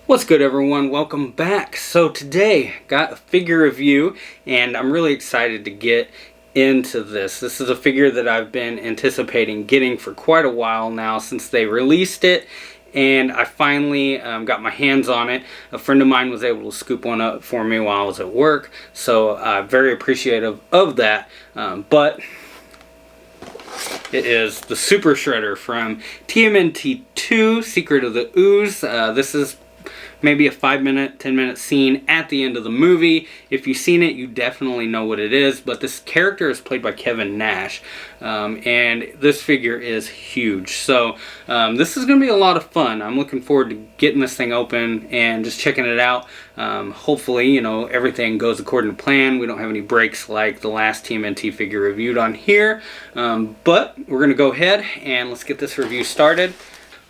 What's good, everyone? Welcome back. So today got a figure review and I'm really excited to get into this. This is a figure that I've been anticipating getting for quite a while now since they released it, and I finally got my hands on it. A friend of mine was able to scoop one up for me while I was at work, so very appreciative of that. But it is the Super Shredder from TMNT 2, Secret of the Ooze. This is maybe a 5-minute, 10-minute scene at the end of the movie. If you've seen it, you definitely know what it is, but this character is played by Kevin Nash, and this figure is huge. So this is going to be a lot of fun. I'm looking forward to getting this thing open and just checking it out. Hopefully, you know, everything goes according to plan. We don't have any breaks like the last TMNT figure reviewed on here, but we're going to go ahead and let's get this review started.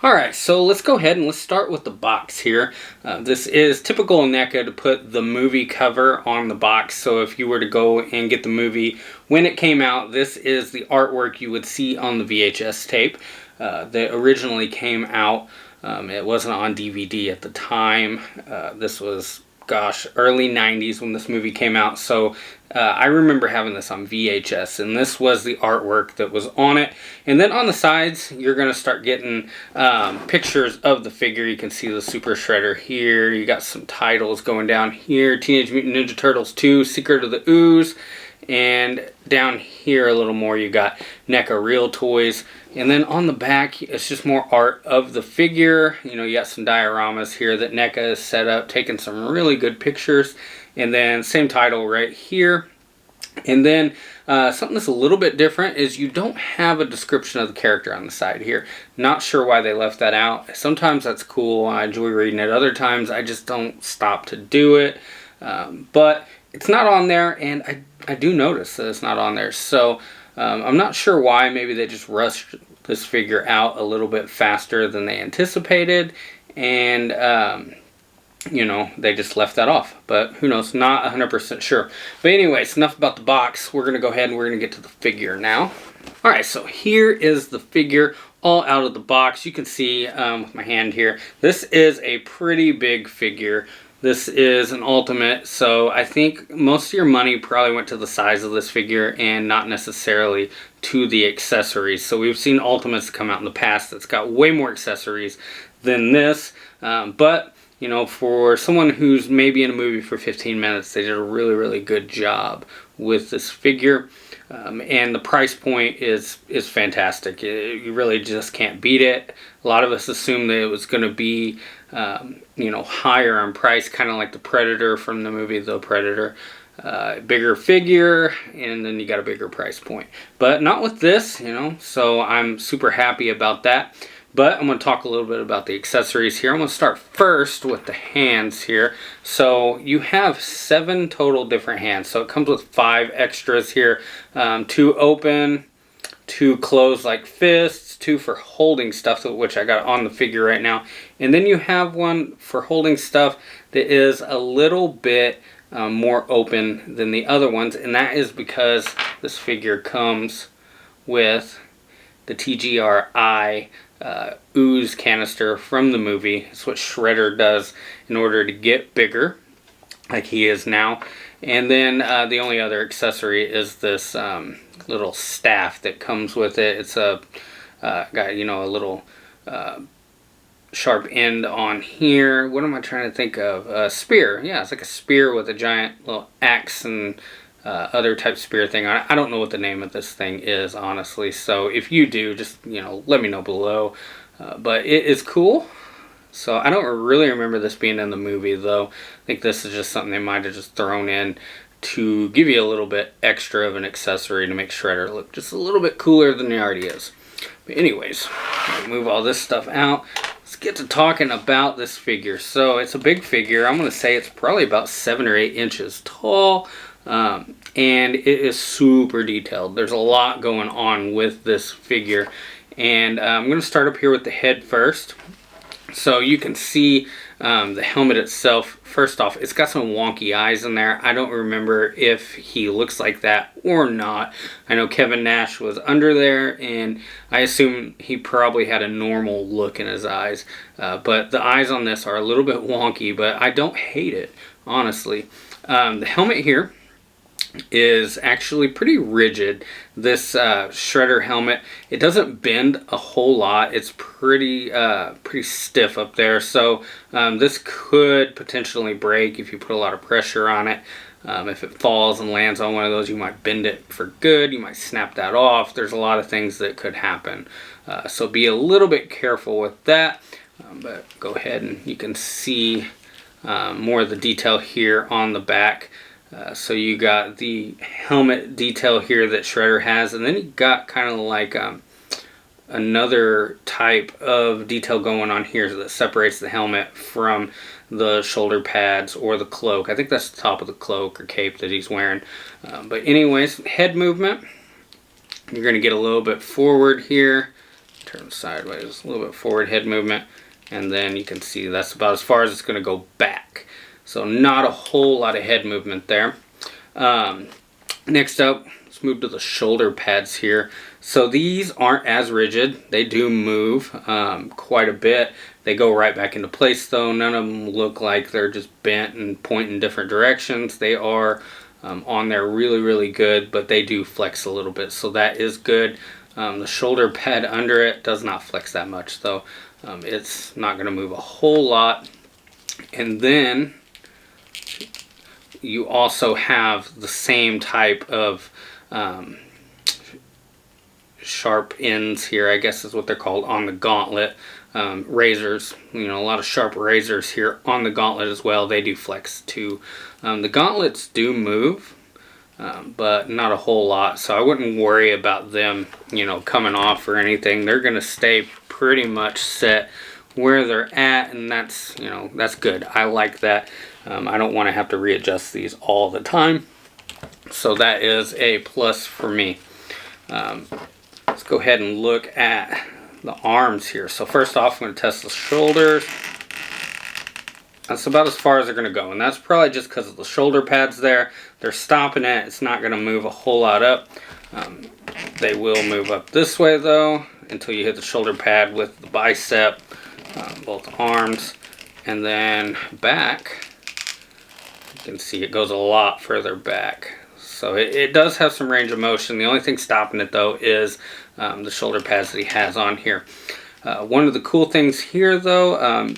Alright, so let's go ahead and let's start with the box here. This is typical in NECA to put the movie cover on the box, so if you were to go and get the movie when it came out, this is the artwork you would see on the VHS tape that originally came out. It wasn't on DVD at the time. This was, gosh, early 90s when this movie came out, so I remember having this on VHS, and this was the artwork that was on it. And then on the sides, you're going to start getting pictures of the figure. You can see the Super Shredder here. You got some titles going down here. Teenage Mutant Ninja Turtles 2, Secret of the Ooze. And down here a little more, you got NECA Real Toys. And then on the back, it's just more art of the figure. You know, you got some dioramas here that NECA has set up, taking some really good pictures. And then same title right here. And then something that's a little bit different is you don't have a description of the character on the side here. Not sure why they left that out. Sometimes that's cool. I enjoy reading it. Other times I just don't stop to do it. But it's not on there, and I do notice that it's not on there. So I'm not sure why. Maybe they just rushed this figure out a little bit faster than they anticipated. And you know, they just left that off, but who knows, not 100% sure. But anyways, enough about the box. We're going to go ahead and we're going to get to the figure now. Alright, so here is the figure all out of the box. You can see with my hand here, this is a pretty big figure. This is an ultimate, so I think most of your money probably went to the size of this figure and not necessarily to the accessories. So we've seen ultimates come out in the past that's got way more accessories than this, but you know, for someone who's maybe in a movie for 15 minutes, they did a really, really good job with this figure. And the price point is fantastic. You really just can't beat it. A lot of us assumed that it was going to be, you know, higher on price, kind of like the Predator from the movie The Predator. Bigger figure, and then you got a bigger price point. But not with this, you know, so I'm super happy about that. But I'm going to talk a little bit about the accessories here. I'm going to start first with the hands here. So you have 7 total different hands. So it comes with 5 extras here. 2 open, 2 closed like fists, 2 for holding stuff, which I got on the figure right now. And then you have one for holding stuff that is a little bit more open than the other ones. And that is because this figure comes with the TGRI ooze canister from the movie. It's what Shredder does in order to get bigger, like he is now. And then the only other accessory is this little staff that comes with it. It's a got, you know, a little sharp end on here. What am I trying to think of? A spear. Yeah, it's like a spear with a giant little axe and other type spear thing. I don't know what the name of this thing is, honestly, so if you do, just, you know, let me know below. But it is cool. So I don't really remember this being in the movie, though. I think this is just something they might have just thrown in to give you a little bit extra of an accessory to make Shredder look just a little bit cooler than he already is. But anyways, move all this stuff out. Let's get to talking about this figure. So it's a big figure. I'm going to say it's probably about 7 or 8 inches tall. And it is super detailed. There's a lot going on with this figure. And I'm going to start up here with the head first. So you can see The helmet itself, first off, it's got some wonky eyes in there. I don't remember if he looks like that or not. I know Kevin Nash was under there, and I assume he probably had a normal look in his eyes. But the eyes on this are a little bit wonky, but I don't hate it, honestly. The helmet here is actually pretty rigid. This Shredder helmet, it doesn't bend a whole lot. It's pretty stiff up there, so this could potentially break if you put a lot of pressure on it. If it falls and lands on one of those, you might bend it for good. You might snap that off. There's a lot of things that could happen, so be a little bit careful with that. But go ahead and you can see more of the detail here on the back. So you got the helmet detail here that Shredder has, and then you got kind of like another type of detail going on here that separates the helmet from the shoulder pads or the cloak. I think that's the top of the cloak or cape that he's wearing. But anyways, head movement. You're going to get a little bit forward here. Turn sideways, a little bit forward head movement. And then you can see that's about as far as it's going to go back. So not a whole lot of head movement there. Next up, let's move to the shoulder pads here. So these aren't as rigid. They do move quite a bit. They go right back into place though. None of them look like they're just bent and point in different directions. They are on there really good, but they do flex a little bit. So that is good. The shoulder pad under it does not flex that much though. It's not going to move a whole lot. And then you also have the same type of sharp ends here, I guess is what they're called, on the gauntlet. Razors, you know, a lot of sharp razors here on the gauntlet as well. They do flex too. The gauntlets do move, but not a whole lot, so I wouldn't worry about them, you know, coming off or anything. They're going to stay pretty much set where they're at, and that's, you know, that's good. I like that. I don't want to have to readjust these all the time, so that is a plus for me. Let's go ahead and look at the arms here. So first off, I'm going to test the shoulders. That's about as far as they're going to go, and that's probably just because of the shoulder pads there. They're stopping it. It's not going to move a whole lot up. They will move up this way though until you hit the shoulder pad with the bicep, both arms, and then back. You can see it goes a lot further back. So it does have some range of motion. The only thing stopping it though is the shoulder pads that he has on here. One of the cool things here though, I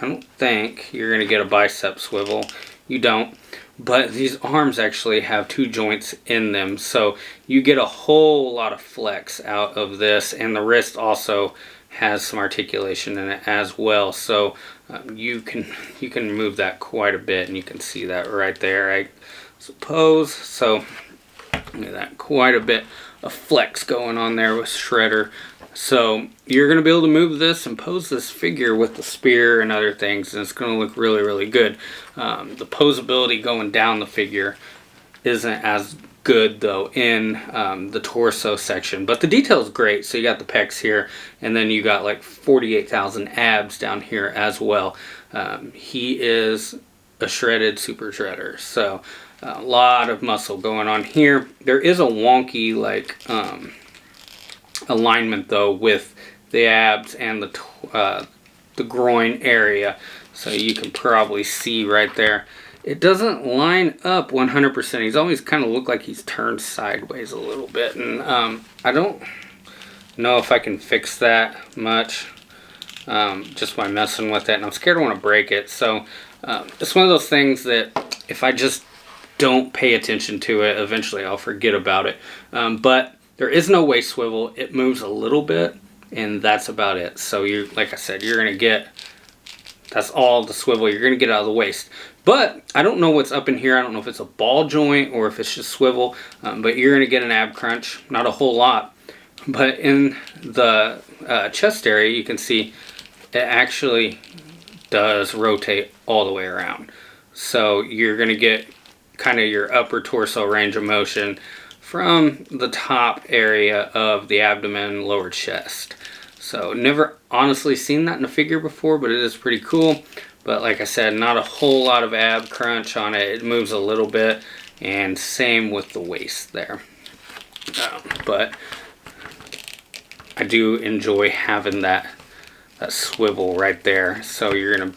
don't think you're going to get a bicep swivel. You don't. But these arms actually have two joints in them. So you get a whole lot of flex out of this. And the wrist also has some articulation in it as well. So you can move that quite a bit. And you can see that right there, I suppose. So look at that, quite a bit of flex going on there with Shredder. So you're going to be able to move this and pose this figure with the spear and other things, and it's going to look really good. The posability going down the figure isn't as good though in the torso section, but the detail is great. So you got the pecs here, and then you got like 48,000 abs down here as well. He is a shredded super shredder, so a lot of muscle going on here. There is a wonky like alignment though with the abs and the groin area, so you can probably see right there it doesn't line up 100%. He's always kind of looked like he's turned sideways a little bit, and I don't know if I can fix that much just by messing with it, and I'm scared I want to break it. So it's one of those things that if I just don't pay attention to it, eventually I'll forget about it. But there is no waist swivel. It moves a little bit, and that's about it. So you, like I said, you're gonna get, that's all the swivel you're gonna get out of the waist. But I don't know what's up in here. I don't know if it's a ball joint or if it's just swivel. But you're gonna get an ab crunch, not a whole lot. But in the chest area, you can see it actually does rotate all the way around. So you're gonna get kind of your upper torso range of motion from the top area of the abdomen, lower chest. So never honestly seen that in a figure before, but it is pretty cool. But like I said, not a whole lot of ab crunch on it. It moves a little bit, and same with the waist there. But I do enjoy having that swivel right there. So you're gonna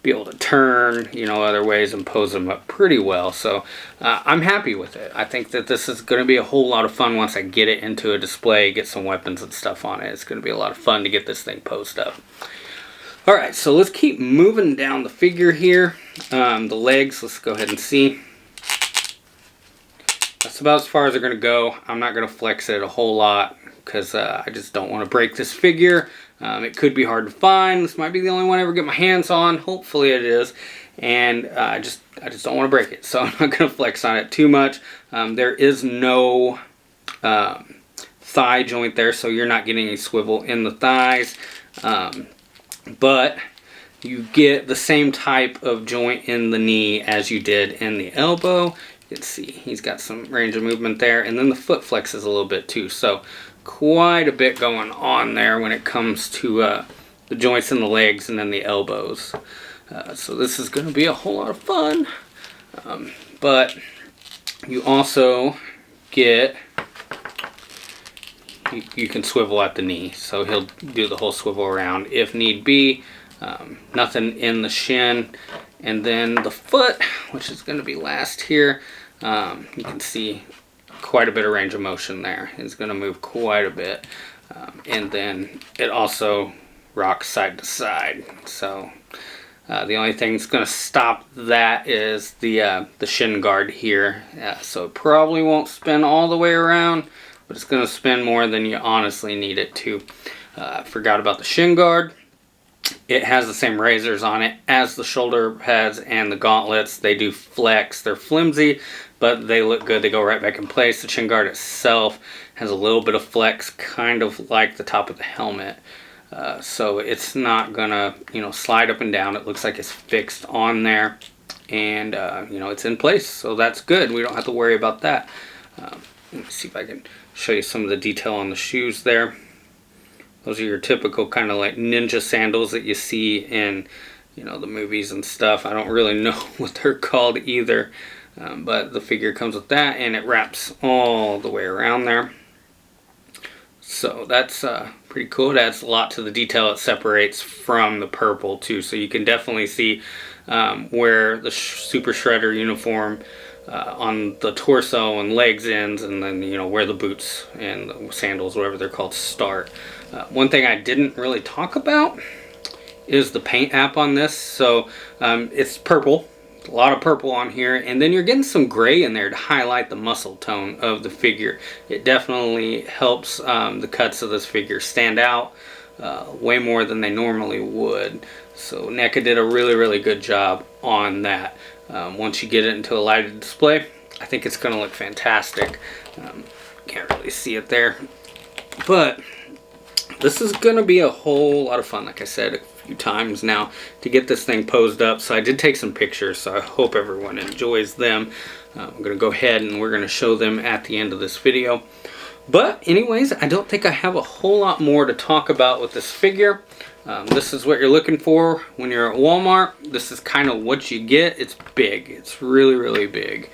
be able to turn, you know, other ways and pose them up pretty well. So I'm happy with it. I think that this is going to be a whole lot of fun once I get it into a display, get some weapons and stuff on it. It's going to be a lot of fun to get this thing posed up. Alright, so let's keep moving down the figure here. The legs, let's go ahead and see. That's about as far as they're going to go. I'm not going to flex it a whole lot because I just don't want to break this figure. It could be hard to find. This might be the only one I ever get my hands on. Hopefully it is. And I just don't want to break it. So I'm not going to flex on it too much. There is no thigh joint there, so you're not getting any swivel in the thighs. But you get the same type of joint in the knee as you did in the elbow. You can see he's got some range of movement there. And then the foot flexes a little bit too. So quite a bit going on there when it comes to the joints in the legs and then the elbows. So this is going to be a whole lot of fun. But you also get, you can swivel at the knee. So he'll do the whole swivel around if need be. Nothing in the shin. And then the foot, which is going to be last here, you can see quite a bit of range of motion there. It's going to move quite a bit. And then it also rocks side to side. So the only thing that's going to stop that is the shin guard here. So it probably won't spin all the way around, but it's going to spin more than you honestly need it to. Forgot about the shin guard. It has the same razors on it as the shoulder pads and the gauntlets. They do flex. They're flimsy, but they look good. They go right back in place. The chin guard itself has a little bit of flex, kind of like the top of the helmet. So it's not gonna, you know, slide up and down. It looks like it's fixed on there, and you know, it's in place. So that's good. We don't have to worry about that. Let me see if I can show you some of the detail on the shoes there. Those are your typical kind of like ninja sandals that you see in, you know, the movies and stuff. I don't really know what they're called either, but the figure comes with that, and it wraps all the way around there. So that's pretty cool. It adds a lot to the detail. It separates from the purple too, so you can definitely see where the Super Shredder uniform on the torso and legs ends, and then, you know, where the boots and the sandals, whatever they're called, start. One thing I didn't really talk about is the paint app on this. So it's purple, a lot of purple on here, and then you're getting some gray in there to highlight the muscle tone of the figure. It definitely helps the cuts of this figure stand out way more than they normally would. So Neca did a really good job on that. Once you get it into a lighted display, I think it's going to look fantastic. Can't really see it there, but this is going to be a whole lot of fun, like I said a few times now, to get this thing posed up. So I did take some pictures, so I hope everyone enjoys them. I'm going to go ahead and we're going to show them at the end of this video. But anyways, I don't think I have a whole lot more to talk about with this figure. This is what you're looking for when you're at Walmart. This is kind of what you get. It's big. It's really big.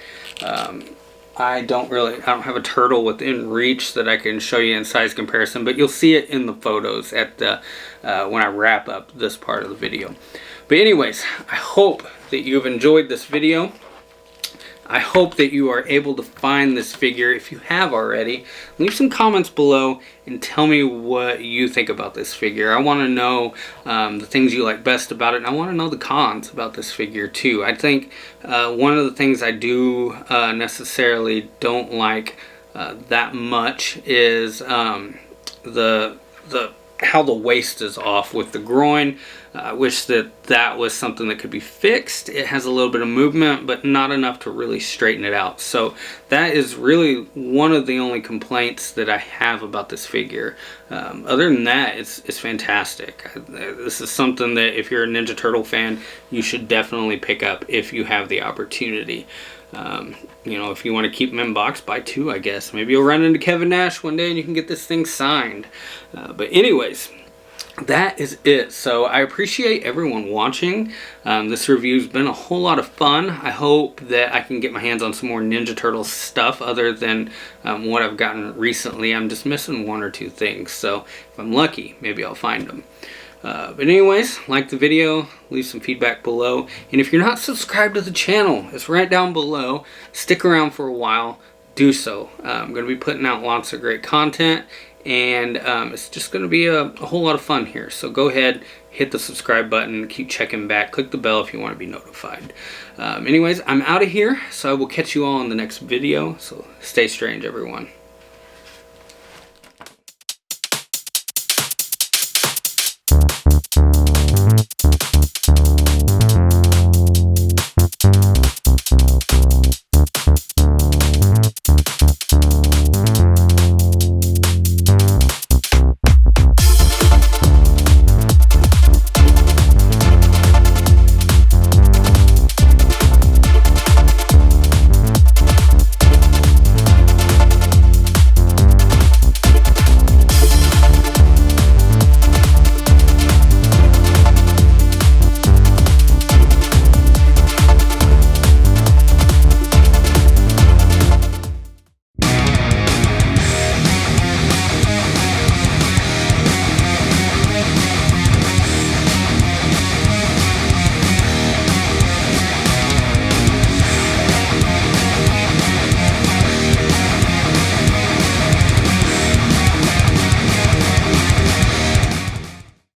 I don't have a turtle within reach that I can show you in size comparison, but you'll see it in the photos at the when I wrap up this part of the video. But anyways, I hope that you've enjoyed this video. I hope that you are able to find this figure. If you have already, leave some comments below and tell me what you think about this figure. I want to know the things you like best about it, and I want to know the cons about this figure too. I think one of the things I do necessarily don't like that much is how the waist is off with the groin. I wish that was something that could be fixed. It has a little bit of movement, but not enough to really straighten it out. So that is really one of the only complaints that I have about this figure. Other than that, it's fantastic. This is something that if you're a Ninja Turtle fan, you should definitely pick up if you have the opportunity. You know, if you want to keep them in box, buy 2, I guess. Maybe you'll run into Kevin Nash one day and you can get this thing signed. But anyways, that is it. So I appreciate everyone watching. This review's been a whole lot of fun. I hope that I can get my hands on some more Ninja Turtles stuff other than what I've gotten recently. I'm just missing 1 or 2 things, so if I'm lucky, maybe I'll find them. But anyways, like the video, leave some feedback below, and if you're not subscribed to the channel, it's right down below. Stick around for a while, do so. I'm going to be putting out lots of great content, and it's just going to be a whole lot of fun here. So go ahead, hit the subscribe button, keep checking back, click the bell if you want to be notified. Anyways, I'm out of here, so I will catch you all in the next video. So stay strange, everyone.